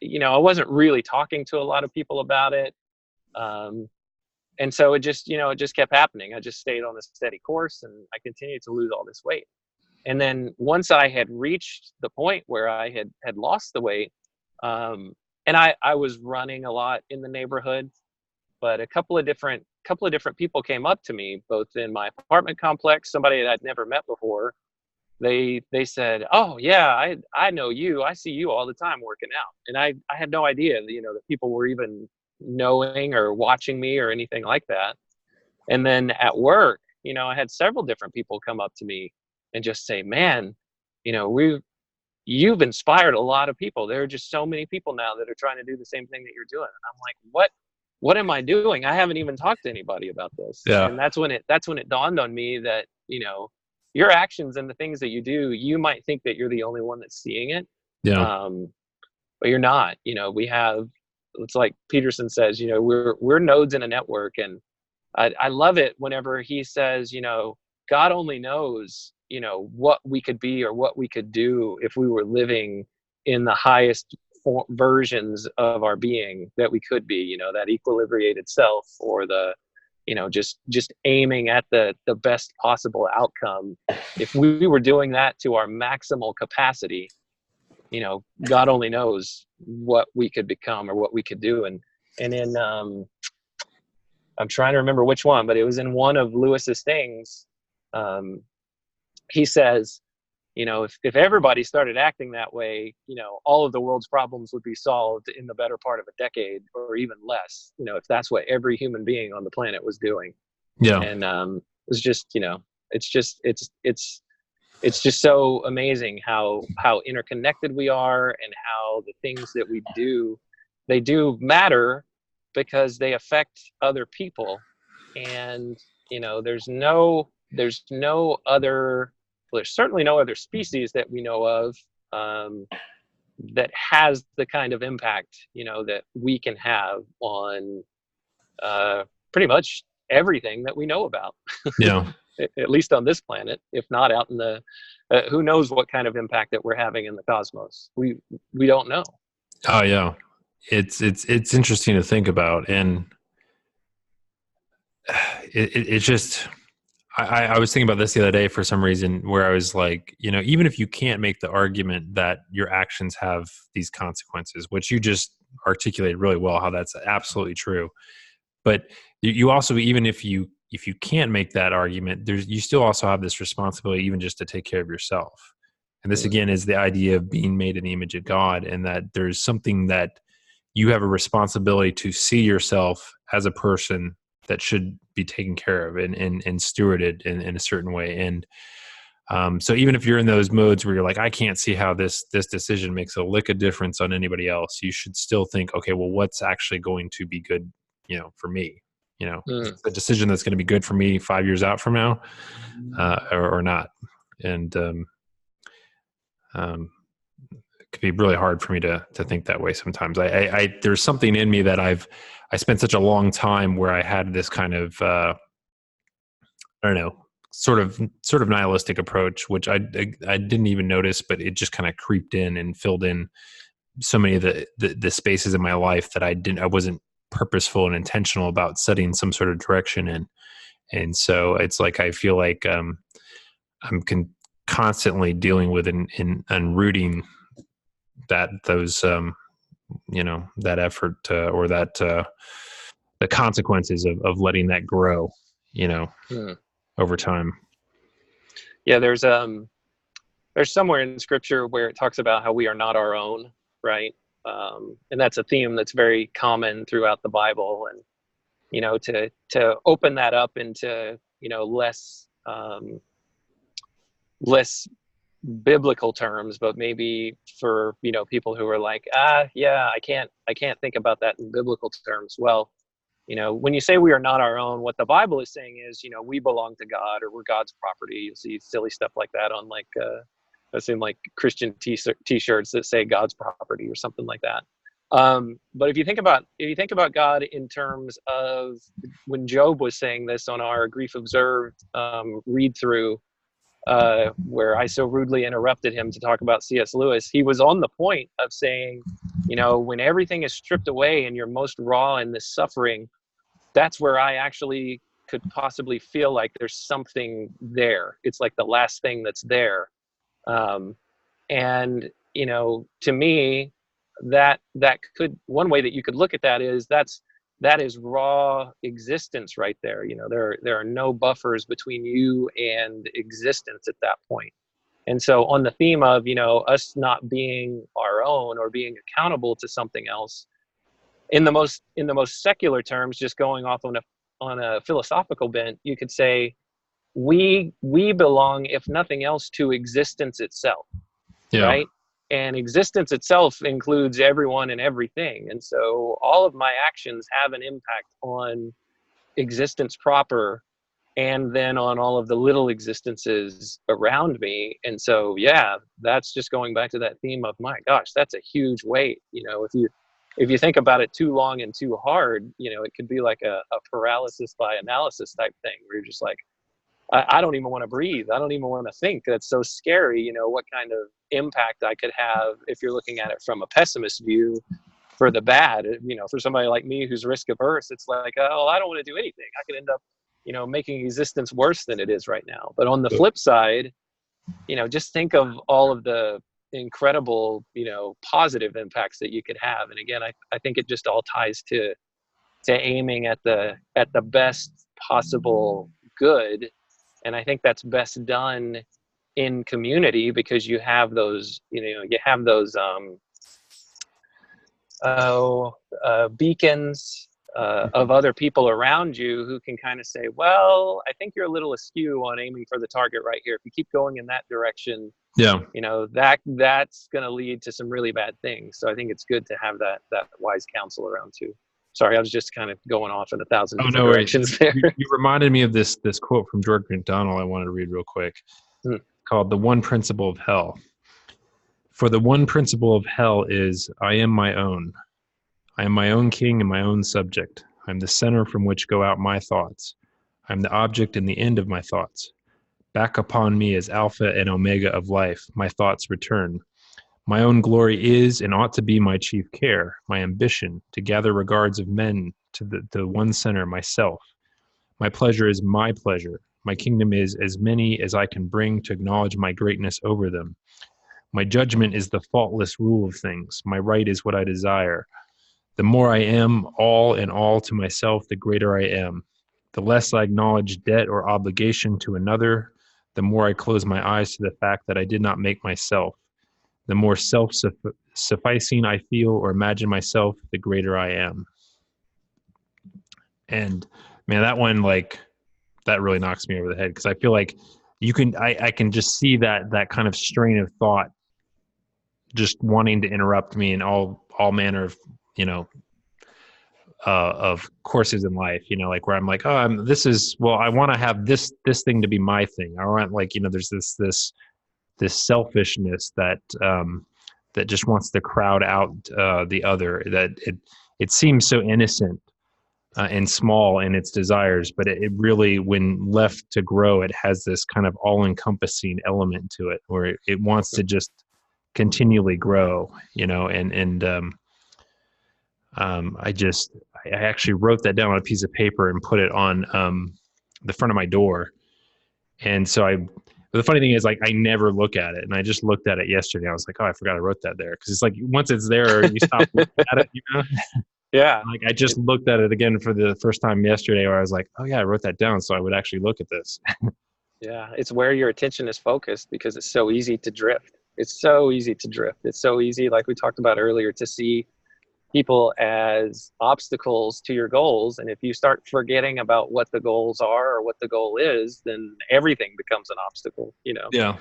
really talking to a lot of people about it. And so it just kept happening. I just stayed on a steady course, and I continued to lose all this weight. And then once I had reached the point where I had lost the weight, and I was running a lot in the neighborhood, but a couple of different people came up to me, both in my apartment complex, somebody that I'd never met before. They said, "Oh yeah, I know you. I see you all the time working out." And I had no idea, you know, that people were even knowing or watching me or anything like that. And then at work, you know, I had several different people come up to me and just say, "Man, you know, you've inspired a lot of people. There are just so many people now that are trying to do the same thing that you're doing." And I'm like, what am I doing? I haven't even talked to anybody about this. Yeah. And that's when it dawned on me that, you know, your actions and the things that you do, you might think that you're the only one that's seeing it. Yeah. But you're not. You know, it's like Peterson says, you know, we're nodes in a network. And I love it whenever he says, you know, God only knows, you know, what we could be or what we could do if we were living in the highest versions of our being that we could be, you know, that equilibrated self, or the, you know, just aiming at the best possible outcome. If we were doing that to our maximal capacity, you know, God only knows what we could become or what we could do. And in I'm trying to remember which one, but it was in one of Lewis's things. He says, you know, if everybody started acting that way, you know, all of the world's problems would be solved in the better part of a decade, or even less, you know, if that's what every human being on the planet was doing. Yeah. And it's just, you know, it's just so amazing how interconnected we are, and how the things that we do, they do matter because they affect other people. And, you know, there's certainly no other species that we know of, that has the kind of impact, you know, that we can have on pretty much everything that we know about. Yeah. At least on this planet, if not out in the, who knows what kind of impact that we're having in the cosmos. We don't know. Oh yeah. It's interesting to think about. And it just, I was thinking about this the other day for some reason, where I was like, you know, even if you can't make the argument that your actions have these consequences, which you just articulated really well, how that's absolutely true. But you also, even if you can't make that argument, you still also have this responsibility, even just to take care of yourself. And this again is the idea of being made in the image of God, and that there's something that you have a responsibility to see yourself as a person that should be taken care of and stewarded in a certain way. And so even if you're in those modes where you're like, I can't see how this decision makes a lick of difference on anybody else, you should still think, okay, well, what's actually going to be good, you know, for me? You know, the decision that's going to be good for me 5 years out from now, or not. And it could be really hard for me to think that way sometimes. I there's something in me that I spent such a long time where I had this kind of I don't know, sort of nihilistic approach, which I didn't even notice, but it just kind of creeped in and filled in so many of the spaces in my life that I wasn't purposeful and intentional about setting some sort of direction in. And so it's like I feel like I'm constantly dealing with and unrooting those that effort or that the consequences of letting that grow, over time. Yeah, there's somewhere in scripture where it talks about how we are not our own, right? And that's a theme that's very common throughout the Bible. And to open that up into less biblical terms, but maybe for people who are like, yeah, I can't think about that in biblical terms. Well, when you say we are not our own, what the Bible is saying is, we belong to God, or we're God's property. You'll see silly stuff like that on I've seen like Christian t-shirts that say God's property or something like that. But if you think about God in terms of when Job was saying this on our Grief Observed read through, where I so rudely interrupted him to talk about C.S. Lewis, he was on the point of saying, when everything is stripped away and you're most raw in this suffering, that's where I actually could possibly feel like there's something there. It's like the last thing that's there. And, to me, that could, one way that you could look at that is that is raw existence right there. There are no buffers between you and existence at that point. And so on the theme of, us not being our own or being accountable to something else, in the most secular terms, just going off on a philosophical bent, you could say we belong, if nothing else, to existence itself. Yeah. Right? And existence itself includes everyone and everything. And so all of my actions have an impact on existence proper, and then on all of the little existences around me. And so, yeah, that's just going back to that theme of, my gosh, that's a huge weight. If you think about it too long and too hard, it could be like a paralysis by analysis type thing, where you're just like, I don't even want to breathe. I don't even want to think. That's so scary. What kind of impact I could have if you're looking at it from a pessimist view for the bad. For somebody like me who's risk averse, it's like, oh, I don't want to do anything. I could end up, making existence worse than it is right now. But on the flip side, just think of all of the incredible, positive impacts that you could have. And again, I think it just all ties to aiming at the best possible good. And I think that's best done in community, because you have those beacons of other people around you who can kind of say, well, I think you're a little askew on aiming for the target right here. If you keep going in that direction, that's going to lead to some really bad things. So I think it's good to have that wise counsel around too. Sorry, I was just kind of going off in 1,000 different directions there. You reminded me of this quote from George MacDonald I wanted to read real quick, called "The One Principle of Hell." For the one principle of hell is, I am my own. I am my own king and my own subject. I am the center from which go out my thoughts. I am the object and the end of my thoughts. Back upon me is Alpha and Omega of life. My thoughts return. My own glory is and ought to be my chief care, my ambition, to gather regards of men to the one center, myself. My pleasure is my pleasure. My kingdom is as many as I can bring to acknowledge my greatness over them. My judgment is the faultless rule of things. My right is what I desire. The more I am all in all to myself, the greater I am. The less I acknowledge debt or obligation to another, the more I close my eyes to the fact that I did not make myself. The more self-sufficing I feel or imagine myself, the greater I am. And man, that one, that really knocks me over the head, because I feel like I can just see that kind of strain of thought just wanting to interrupt me in all manner of, of courses in life, where I'm like, oh, I want to have this thing to be my thing. I want, there's this selfishness that that just wants to crowd out the other. That it seems so innocent and small in its desires, but it really, when left to grow, it has this kind of all-encompassing element to it, where it wants to just continually grow, I actually wrote that down on a piece of paper and put it on the front of my door. And so the funny thing is, like, I never look at it, and I just looked at it yesterday. I was like, oh, I forgot I wrote that there. Cause it's like, once it's there, you stop looking at it, Yeah. Like, I just looked at it again for the first time yesterday, where I was like, oh yeah, I wrote that down, so I would actually look at this. Yeah. It's where your attention is focused, because it's so easy to drift. It's so easy to drift. It's so easy, like we talked about earlier, to see people as obstacles to your goals. And if you start forgetting about what the goals are or what the goal is, then everything becomes an obstacle, Yeah.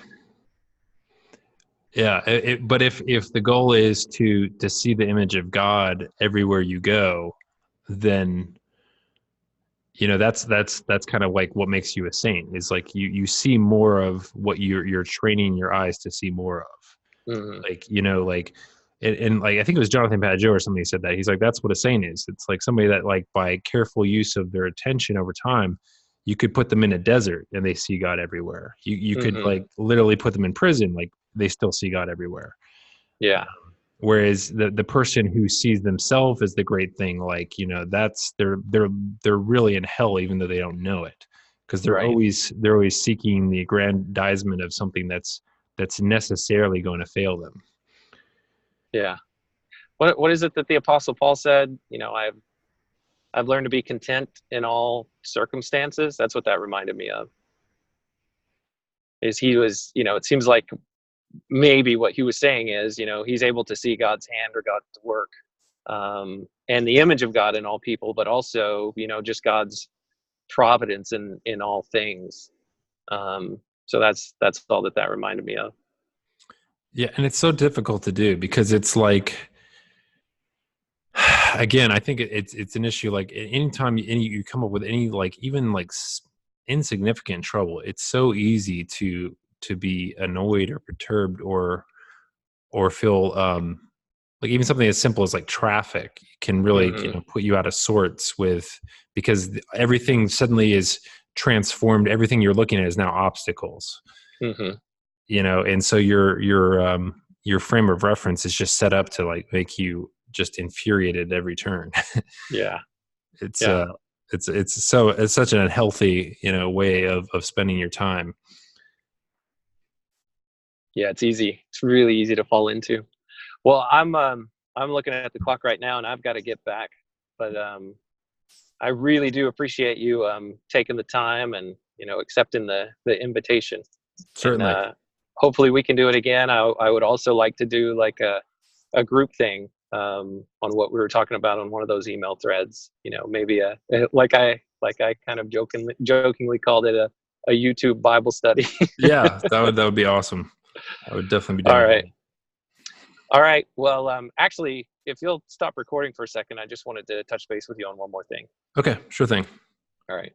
Yeah. But if the goal is to see the image of God everywhere you go, then, that's kind of like what makes you a saint, is like you see more of what you're training your eyes to see more of. Mm-hmm. Like, and like, I think it was Jonathan Pageau or somebody said that. He's like, that's what a saint is. It's like somebody that, like, by careful use of their attention over time, you could put them in a desert and they see God everywhere. You could, Mm-hmm. like, literally put them in prison, like, they still see God everywhere. Yeah. Whereas the person who sees themselves as the great thing, like, that's they're really in hell, even though they don't know it, because they're Right. always seeking the aggrandizement of something that's necessarily going to fail them. Yeah. What is it that the Apostle Paul said? I've learned to be content in all circumstances. That's what that reminded me of. Is he was, it seems like maybe what he was saying is, he's able to see God's hand or God's work, and the image of God in all people, but also, just God's providence in all things. So that's all that reminded me of. Yeah, and it's so difficult to do, because it's like, again, I think it's an issue. Like, anytime you come up with any, like, even like insignificant trouble, it's so easy to be annoyed or perturbed, or feel like, even something as simple as like traffic can really Mm-hmm. put you out of sorts, because everything suddenly is transformed. Everything you're looking at is now obstacles. Mm-hmm. And so your frame of reference is just set up to, like, make you just infuriated every turn. Yeah. It's Yeah. it's such an unhealthy way of spending your time. Yeah. It's easy. It's really easy to fall into. Well, I'm looking at the clock right now, and I've got to get back. But I really do appreciate you taking the time and accepting the invitation. Certainly. And hopefully we can do it again. I would also like to do like a group thing on what we were talking about on one of those email threads. Maybe like I kind of jokingly called it a YouTube Bible study. Yeah, that would be awesome. I would definitely be All down with right. that. All right. Well, actually, if you'll stop recording for a second, I just wanted to touch base with you on one more thing. Okay, sure thing. All right.